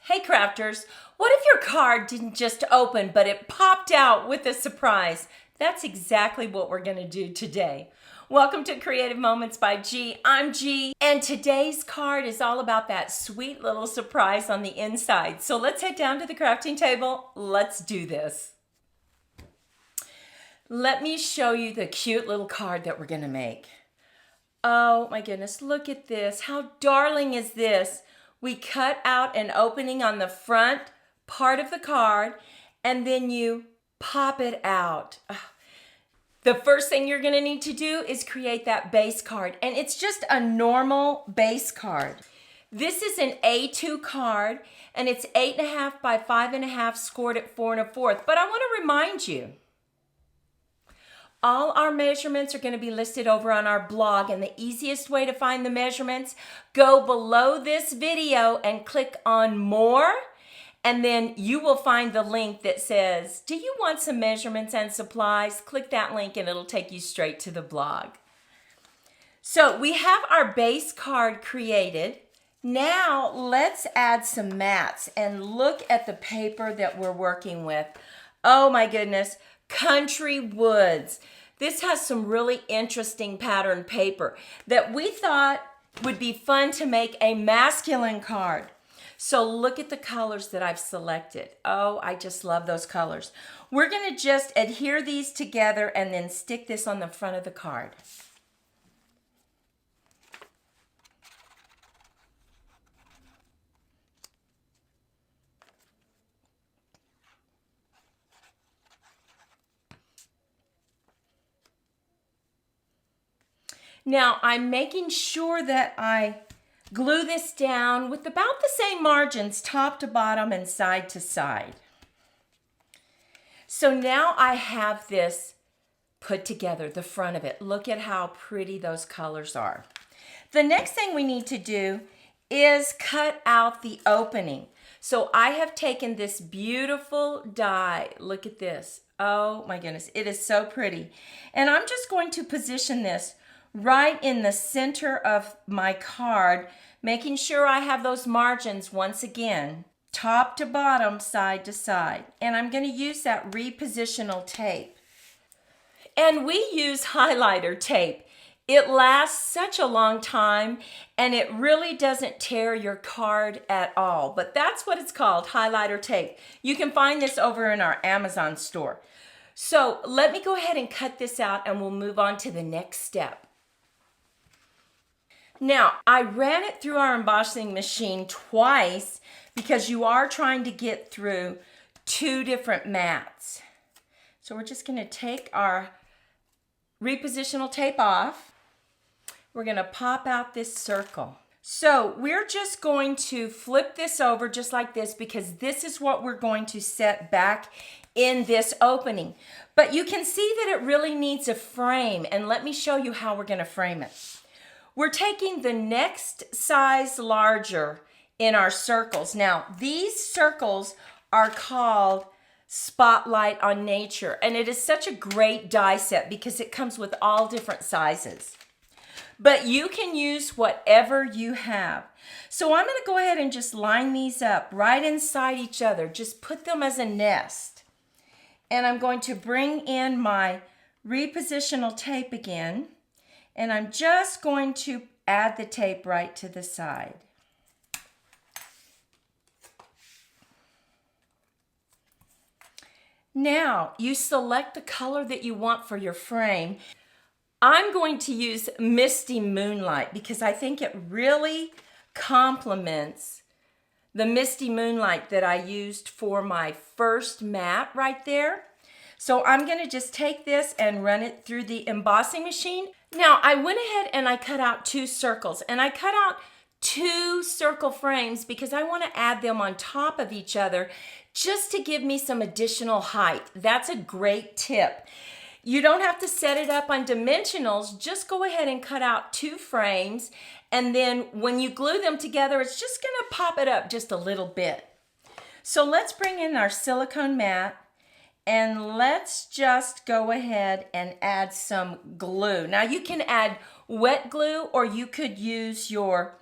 Hey crafters, what if your card didn't just open but it popped out with a surprise? That's exactly what we're going to do today. Welcome to Creative Moments by G. I'm G, and today's card is all about that sweet little surprise on the inside. So let's head down to the crafting table. Let's do this. Let me show you the cute little card that we're going to make. Oh my goodness, look at this. How darling is this? We cut out an opening on the front part of the card and then you pop it out. The first thing you're going to need to do is create that base card, and it's just a normal base card. This is an A2 card and it's 8.5 by 5.5 scored at 4 1/4. But I want to remind you, all our measurements are going to be listed over on our blog, and the easiest way to find the measurements, go below this video and click on more, and then you will find the link that says, do you want some measurements and supplies? Click that link and it'll take you straight to the blog. So we have our base card created. Now let's add some mats and look at the paper that we're working with. Oh my goodness. Country Woods. This has some really interesting pattern paper that we thought would be fun to make a masculine card. So look at the colors that I've selected. Oh, I just love those colors. We're going to just adhere these together and then stick this on the front of the card. Now, I'm making sure that I glue this down with about the same margins, top to bottom and side to side. So now I have this put together, the front of it. Look at how pretty those colors are. The next thing we need to do is cut out the opening. So I have taken this beautiful die. Look at this. Oh my goodness, it is so pretty. And I'm just going to position this right in the center of my card, making sure I have those margins once again, top to bottom, side to side. And I'm going to use that repositional tape. And we use highlighter tape. It lasts such a long time and it really doesn't tear your card at all. But that's what it's called, highlighter tape. You can find this over in our Amazon store. So let me go ahead and cut this out and we'll move on to the next step. Now, I ran it through our embossing machine twice because you are trying to get through 2 different mats. So we're just going to take our repositional tape off. We're going to pop out this circle. So we're just going to flip this over just like this because this is what we're going to set back in this opening. But you can see that it really needs a frame, and let me show you how we're going to frame it. We're taking the next size larger in our circles. Now, these circles are called Spotlight on Nature, and it is such a great die set because it comes with all different sizes. But you can use whatever you have. So I'm going to go ahead and just line these up right inside each other. Just put them as a nest. And I'm going to bring in my repositional tape again. And I'm just going to add the tape right to the side. Now, you select the color that you want for your frame. I'm going to use Misty Moonlight because I think it really complements the Misty Moonlight that I used for my first mat right there. So I'm going to just take this and run it through the embossing machine. Now, I went ahead and I cut out 2 circles, and I cut out 2 circle frames because I want to add them on top of each other just to give me some additional height. That's a great tip. You don't have to set it up on dimensionals. Just go ahead and cut out 2 frames, and then when you glue them together, it's just going to pop it up just a little bit. So let's bring in our silicone mat. And let's just go ahead and add some glue. Now you can add wet glue or you could use your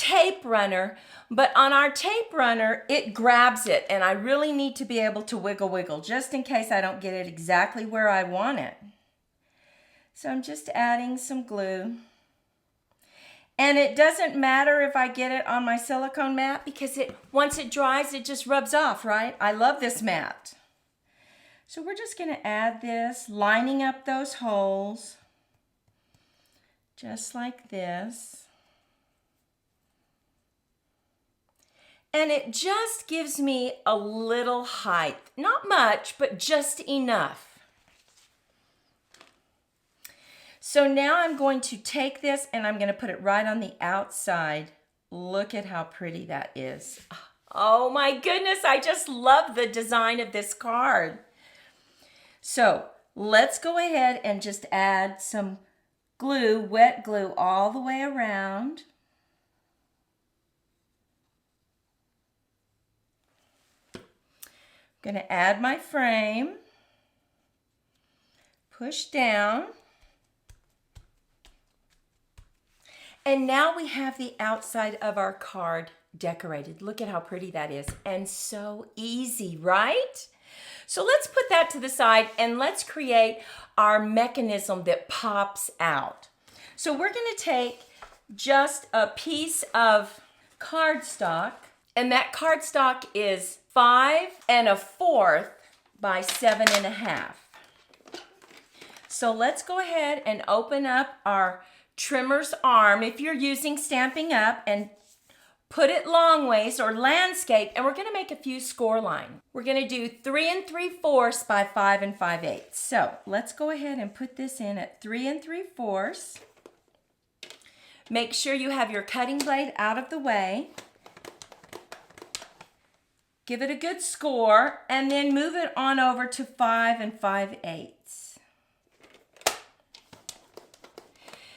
tape runner, but on our tape runner, it grabs it, and I really need to be able to wiggle just in case I don't get it exactly where I want it. So I'm just adding some glue. And it doesn't matter if I get it on my silicone mat because once it dries, it just rubs off, right? I love this mat. So we're just going to add this, lining up those holes, just like this. And it just gives me a little height. Not much, but just enough. So now I'm going to take this and I'm going to put it right on the outside. Look at how pretty that is. Oh my goodness, I just love the design of this card. So let's go ahead and just add some glue, wet glue, all the way around. I'm going to add my frame, push down, and now we have the outside of our card decorated. Look at how pretty that is, and so easy, right? So let's put that to the side and let's create our mechanism that pops out. So we're going to take just a piece of cardstock, and that cardstock is 5 1/4 by 7 1/2. So let's go ahead and open up our trimmer's arm if you're using Stampin' Up, and put it long ways or landscape, and we're going to make a few score lines. We're going to do 3 3/4 by 5 5/8. So let's go ahead and put this in at 3 3/4. Make sure you have your cutting blade out of the way. Give it a good score, and then move it on over to 5 5/8.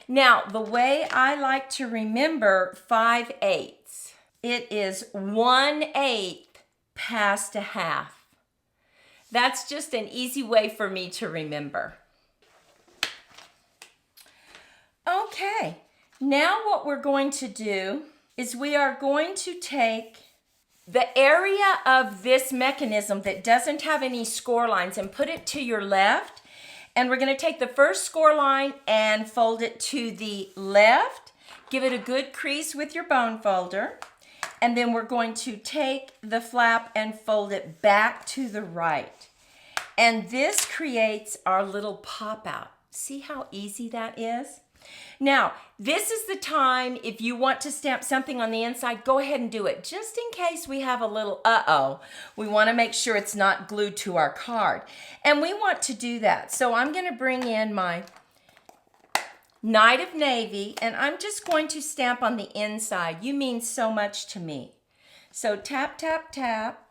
Now, the way I like to remember 5/8, it is 1/8 past a half. That's just an easy way for me to remember. Okay, now what we're going to do is we are going to take the area of this mechanism that doesn't have any score lines and put it to your left. And we're going to take the first score line and fold it to the left. Give it a good crease with your bone folder. And then we're going to take the flap and fold it back to the right. And this creates our little pop out. See how easy that is? Now, this is the time, if you want to stamp something on the inside, go ahead and do it. Just in case we have a little we want to make sure it's not glued to our card. And we want to do that. So I'm going to bring in my Night of Navy, and I'm just going to stamp on the inside. You mean so much to me. So tap, tap, tap.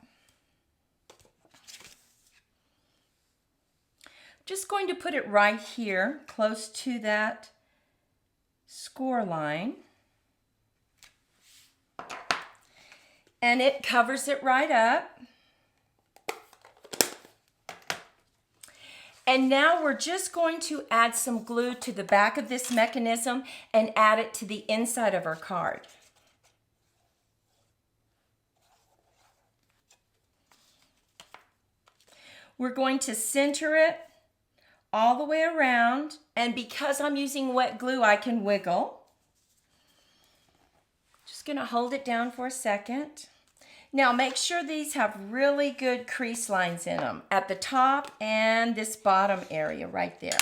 Just going to put it right here, close to that score line, and it covers it right up. And now we're just going to add some glue to the back of this mechanism and add it to the inside of our card. We're going to center it all the way around, and because I'm using wet glue, I can wiggle. Just gonna hold it down for a second. Now make sure these have really good crease lines in them at the top and this bottom area right there.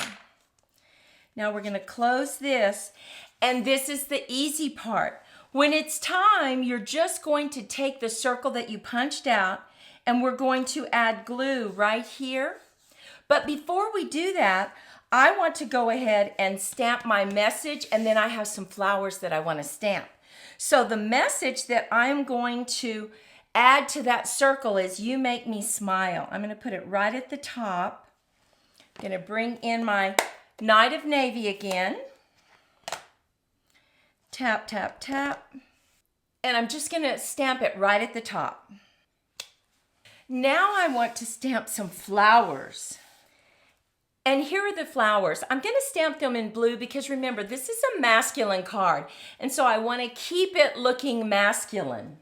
Now we're gonna close this, and this is the easy part. When it's time, you're just going to take the circle that you punched out, and we're going to add glue right here. But before we do that, I want to go ahead and stamp my message, and then I have some flowers that I want to stamp. So the message that I'm going to add to that circle is "You Make Me Smile." I'm going to put it right at the top. I'm going to bring in my Night of Navy again. Tap, tap, tap. And I'm just going to stamp it right at the top. Now I want to stamp some flowers. And here are the flowers. I'm going to stamp them in blue because remember, this is a masculine card. And so I want to keep it looking masculine.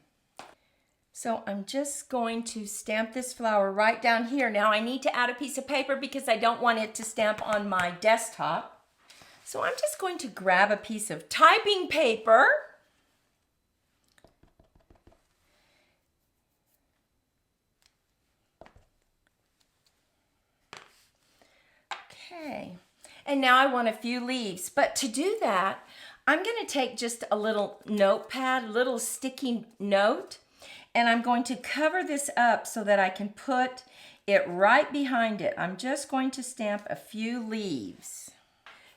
So I'm just going to stamp this flower right down here. Now I need to add a piece of paper because I don't want it to stamp on my desktop. So I'm just going to grab a piece of typing paper. Okay, and now I want a few leaves, but to do that, I'm going to take just a little notepad, a little sticky note, and I'm going to cover this up so that I can put it right behind it. I'm just going to stamp a few leaves.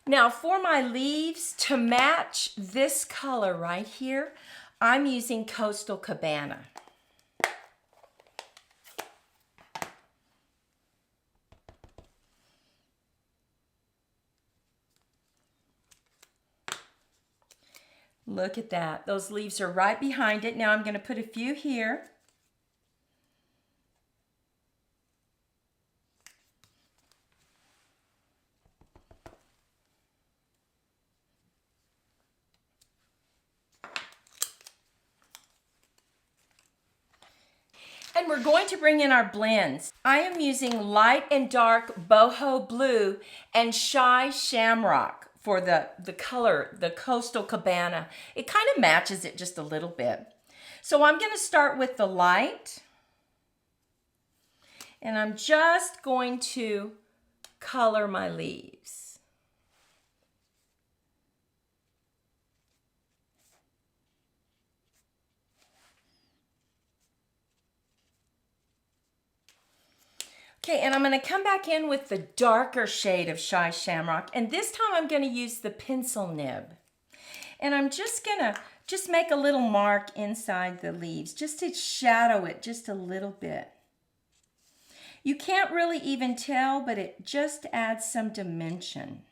Now for my leaves to match this color right here, I'm using Coastal Cabana. Look at that. Those leaves are right behind it. Now I'm going to put a few here. And we're going to bring in our blends. I am using light and dark boho blue and shy shamrock for the color, the Coastal Cabana. It kind of matches it just a little bit. So I'm going to start with the light. And I'm just going to color my leaves. Okay, and I'm going to come back in with the darker shade of Shy Shamrock, and this time I'm going to use the pencil nib. And I'm just going to make a little mark inside the leaves, just to shadow it just a little bit. You can't really even tell, but it just adds some dimension.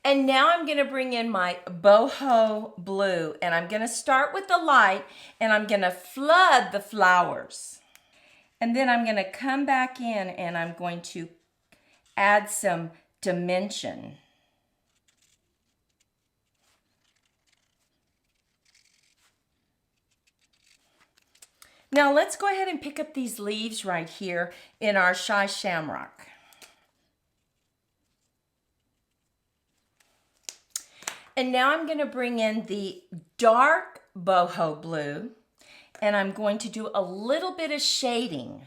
And now I'm going to bring in my boho blue, and I'm going to start with the light, and I'm going to flood the flowers. And then I'm going to come back in and I'm going to add some dimension. Now let's go ahead and pick up these leaves right here in our Shy Shamrock. And now I'm going to bring in the dark boho blue. And I'm going to do a little bit of shading.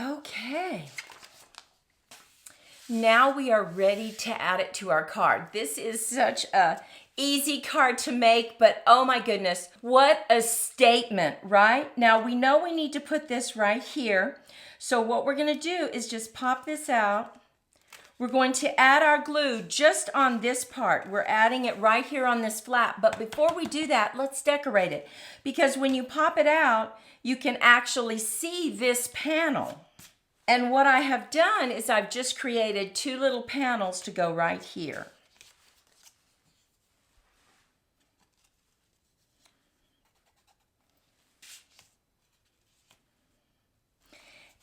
Okay. Now we are ready to add it to our card. This is such a easy card to make, but oh my goodness, what a statement, right? Now we know we need to put this right here. So what we're going to do is just pop this out. We're going to add our glue just on this part. We're adding it right here on this flap. But before we do that, let's decorate it. Because when you pop it out, you can actually see this panel. And what I have done is I've just created two little panels to go right here.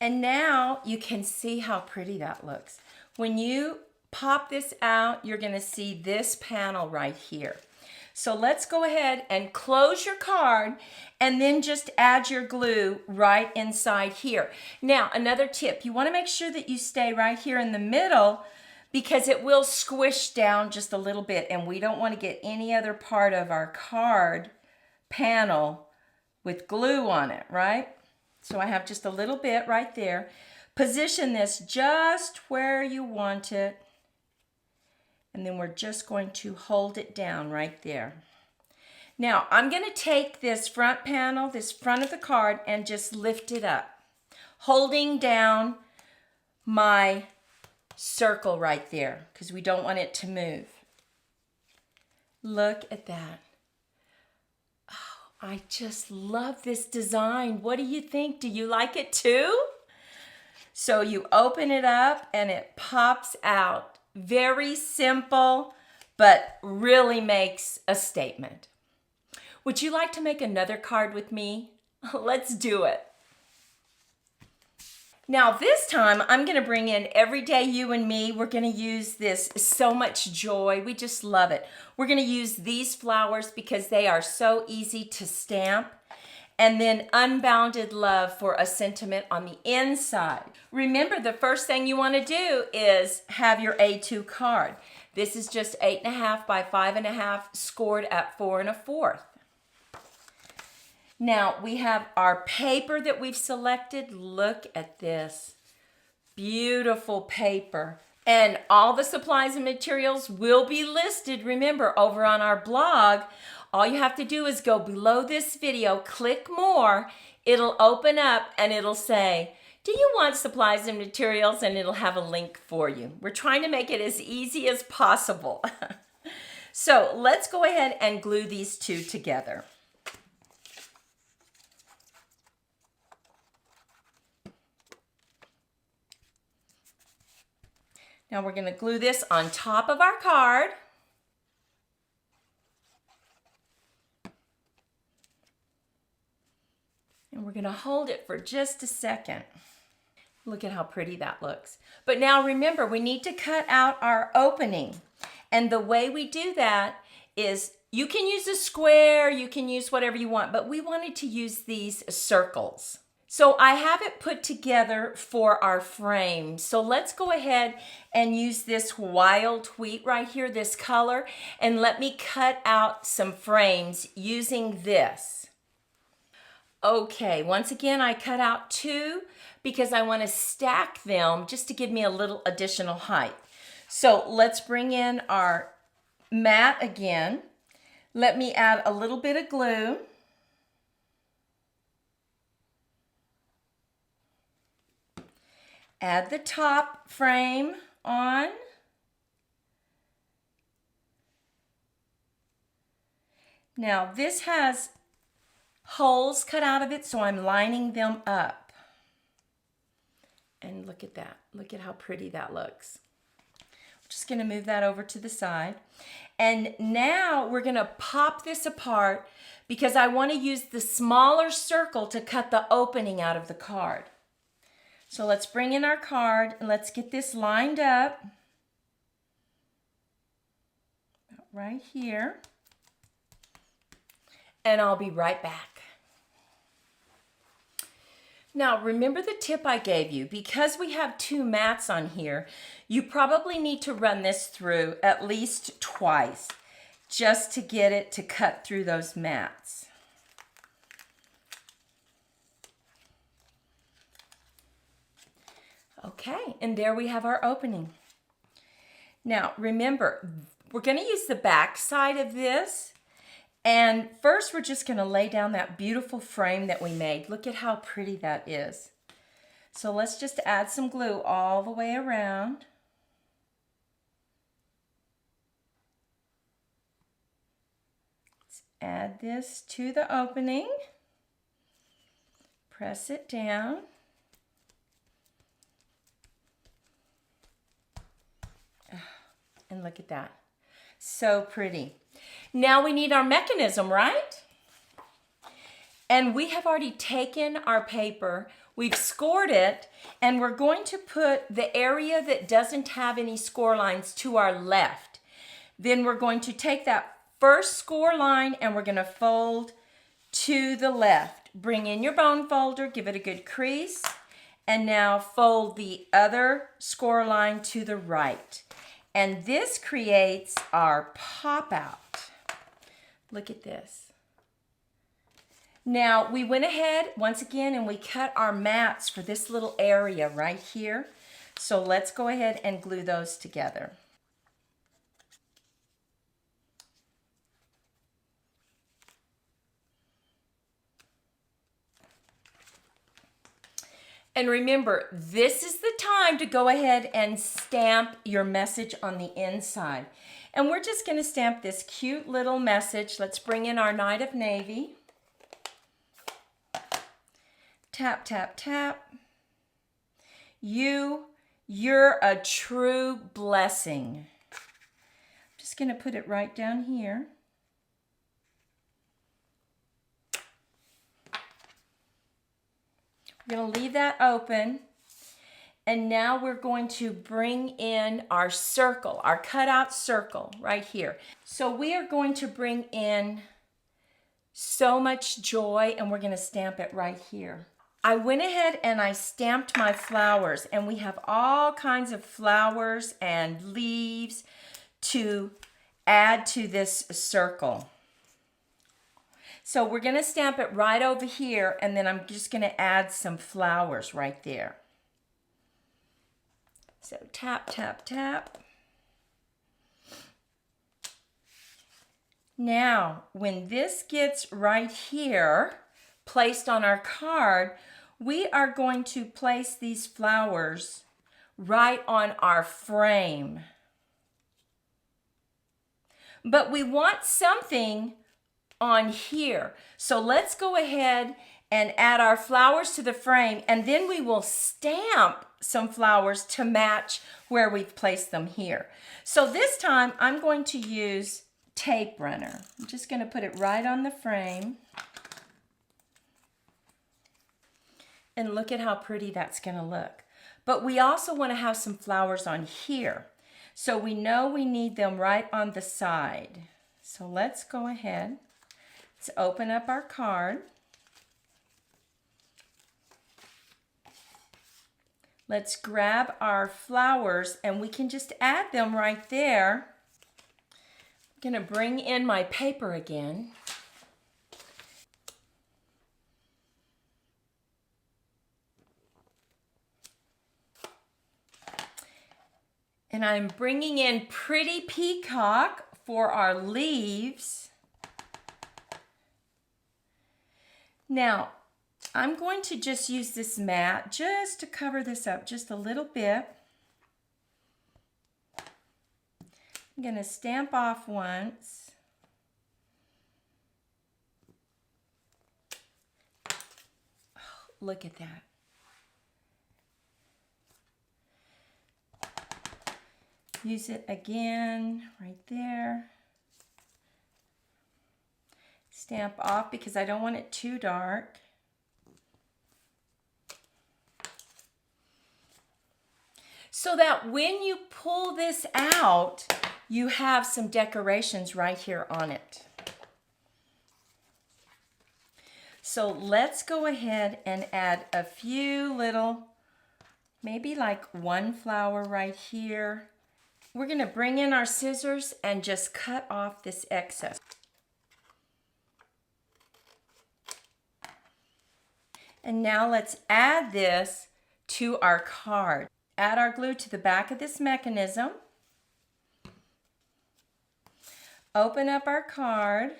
And now you can see how pretty that looks. When you pop this out, you're going to see this panel right here. So let's go ahead and close your card and then just add your glue right inside here. Now, another tip, you want to make sure that you stay right here in the middle because it will squish down just a little bit and we don't want to get any other part of our card panel with glue on it, right? So I have just a little bit right there. Position this just where you want it. And then we're just going to hold it down right there. Now, I'm going to take this front panel, this front of the card, and just lift it up, holding down my circle right there because we don't want it to move. Look at that. I just love this design. What do you think? Do you like it too? So you open it up and it pops out. Very simple, but really makes a statement. Would you like to make another card with me? Let's do it. Now this time I'm going to bring in Everyday You and Me. We're going to use this So Much Joy. We just love it. We're going to use these flowers because they are so easy to stamp. And then Unbounded Love for a sentiment on the inside. Remember, the first thing you want to do is have your A2 card. This is just 8.5 by 5.5 scored at 4 1/4. Now we have our paper that we've selected. Look at this beautiful paper. And all the supplies and materials will be listed, remember, over on our blog. All you have to do is go below this video, click more, it'll open up and it'll say, do you want supplies and materials? And it'll have a link for you. We're trying to make it as easy as possible. So let's go ahead and glue these two together. Now we're going to glue this on top of our card. And we're going to hold it for just a second. Look at how pretty that looks. But now remember, we need to cut out our opening. And the way we do that is you can use a square, you can use whatever you want, but we wanted to use these circles. So I have it put together for our frame. So let's go ahead and use this wild wheat right here, this color, and let me cut out some frames using this. Okay, once again, I cut out 2 because I want to stack them just to give me a little additional height. So let's bring in our mat again. Let me add a little bit of glue. Add the top frame on. Now this has holes cut out of it, so I'm lining them up. And look at that. Look at how pretty that looks. I'm just going to move that over to the side. And now we're going to pop this apart because I want to use the smaller circle to cut the opening out of the card. So let's bring in our card and let's get this lined up right here. And I'll be right back. Now remember the tip I gave you. Because we have 2 mats on here, you probably need to run this through at least twice just to get it to cut through those mats. Okay, and there we have our opening. Now remember, we're going to use the back side of this. And first we're just going to lay down that beautiful frame that we made. Look at how pretty that is. So let's just add some glue all the way around. Let's add this to the opening. Press it down. And look at that. So pretty. Now we need our mechanism, right? And we have already taken our paper, we've scored it, and we're going to put the area that doesn't have any score lines to our left. Then we're going to take that first score line and we're going to fold to the left. Bring in your bone folder, give it a good crease, and now fold the other score line to the right. And this creates our pop out. Look at this. Now we went ahead once again and we cut our mats for this little area right here. So let's go ahead and glue those together. And remember, this is the time to go ahead and stamp your message on the inside. And we're just going to stamp this cute little message. Let's bring in our Night of Navy. Tap, tap, tap. You're a true blessing. I'm just going to put it right down here. We're going to leave that open. And now we're going to bring in our circle, our cutout circle right here. So we are going to bring in so much joy, and we're going to stamp it right here. I went ahead and I stamped my flowers, and we have all kinds of flowers and leaves to add to this circle. So we're going to stamp it right over here, and then I'm just going to add some flowers right there. So tap, tap, tap. Now, when this gets right here, placed on our card, we are going to place these flowers right on our frame. But we want something on here. So let's go ahead and add our flowers to the frame, and then we will stamp some flowers to match where we've placed them here. So this time I'm going to use tape runner. I'm just going to put it right on the frame. And look at how pretty that's going to look. But we also want to have some flowers on here. So we know we need them right on the side. So let's go ahead. Let's open up our card. Let's grab our flowers, and we can just add them right there. I'm going to bring in my paper again. And I'm bringing in Pretty Peacock for our leaves. Now, I'm going to just use this mat just to cover this up just a little bit. I'm going to stamp off once. Oh, look at that. Use it again right there. Stamp off because I don't want it too dark. So that when you pull this out, you have some decorations right here on it. So let's go ahead and add a few little, maybe like one flower right here. We're going to bring in our scissors and just cut off this excess. And now let's add this to our card. Add our glue to the back of this mechanism. Open up our card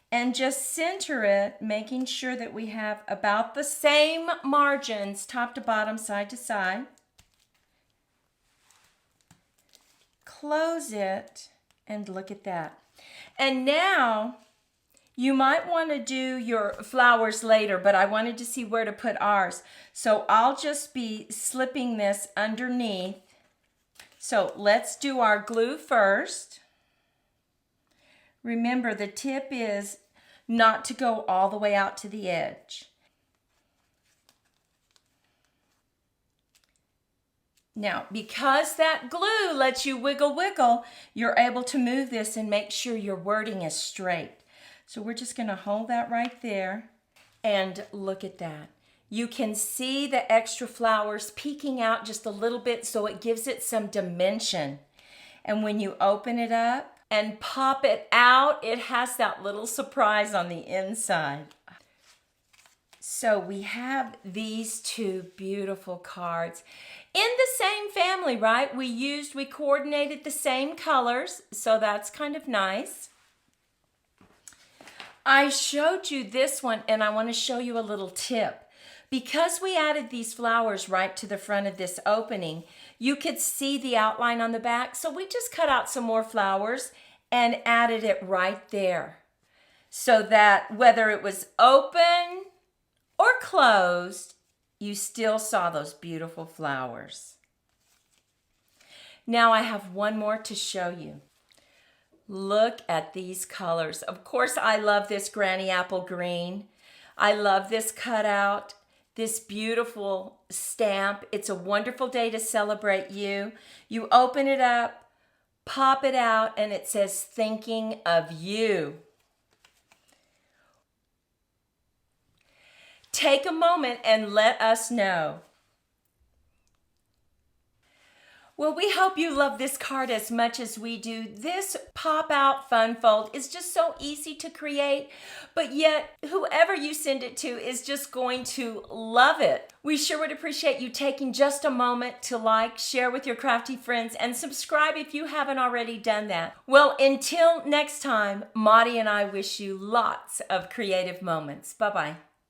and just center it, making sure that we have about the same margins, top to bottom, side to side. Close it, and look at that. And now you might want to do your flowers later, but I wanted to see where to put ours. So I'll just be slipping this underneath. So let's do our glue first. Remember, the tip is not to go all the way out to the edge. Now, because that glue lets you wiggle, you're able to move this and make sure your wording is straight. So we're just going to hold that right there, and look at that. You can see the extra flowers peeking out just a little bit, so it gives it some dimension. And when you open it up and pop it out, it has that little surprise on the inside. So we have these two beautiful cards in the same family, right? We coordinated the same colors, so that's kind of nice. I showed you this one, and I want to show you a little tip. Because we added these flowers right to the front of this opening, you could see the outline on the back, so we just cut out some more flowers and added it right there. So that whether it was open or closed, you still saw those beautiful flowers. Now I have one more to show you. Look at these colors. Of course, I love this granny apple green. I love this cutout, this beautiful stamp. It's a wonderful day to celebrate you. You open it up, pop it out, and it says, thinking of you. Take a moment and let us know. Well, we hope you love this card as much as we do. This pop-out fun fold is just so easy to create, but yet whoever you send it to is just going to love it. We sure would appreciate you taking just a moment to like, share with your crafty friends, and subscribe if you haven't already done that. Well, until next time, Maudie and I wish you lots of creative moments. Bye-bye.